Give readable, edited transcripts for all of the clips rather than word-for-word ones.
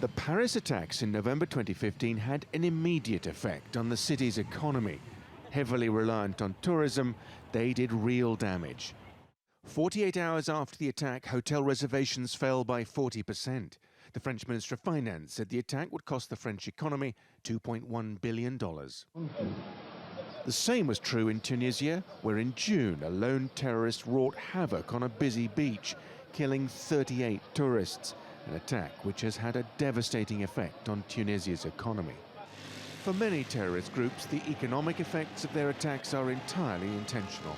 The Paris attacks in November 2015 had an immediate effect on the city's economy. Heavily reliant on tourism, they did real damage. 48 hours after the attack, hotel reservations fell by 40%. The French Minister of Finance said the attack would cost the French economy $2.1 billion. The same was true in Tunisia, where in June a lone terrorist wrought havoc on a busy beach, killing 38 tourists, an attack which has had a devastating effect on Tunisia's economy. For many terrorist groups, the economic effects of their attacks are entirely intentional.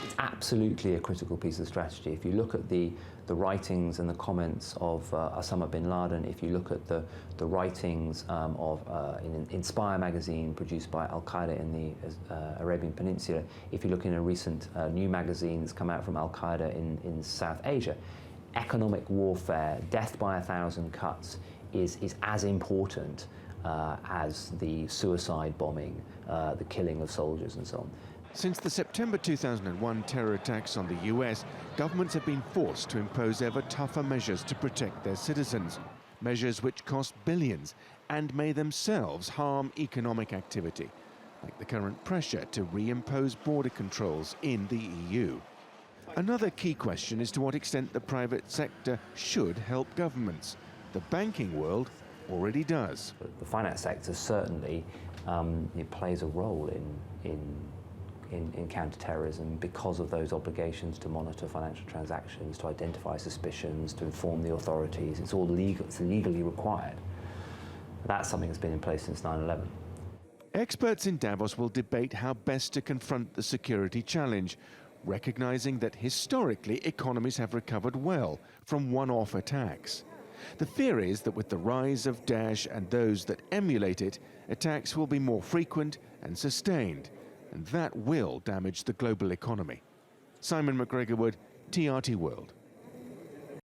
It's absolutely a critical piece of strategy. If you look at the writings and the comments of Osama bin Laden, if you look at the writings in Inspire magazine produced by Al-Qaeda in the Arabian Peninsula, if you look in a recent new magazine that's come out from Al-Qaeda in South Asia, economic warfare, death by 1,000 cuts is as important as the suicide bombing, the killing of soldiers and so on. Since the September 2001 terror attacks on the US, governments have been forced to impose ever tougher measures to protect their citizens, measures which cost billions and may themselves harm economic activity, like the current pressure to reimpose border controls in the EU. Another key question is to what extent the private sector should help governments. The banking world already does. The finance sector certainly it plays a role in counter-terrorism because of those obligations to monitor financial transactions, to identify suspicions, to inform the authorities. It's all legal, it's legally required. That's something that's been in place since 9/11. Experts in Davos will debate how best to confront the security challenge, recognizing that historically economies have recovered well from one-off attacks. The fear is that with the rise of Daesh and those that emulate it, attacks will be more frequent and sustained, and that will damage the global economy. Simon McGregor Wood, TRT World.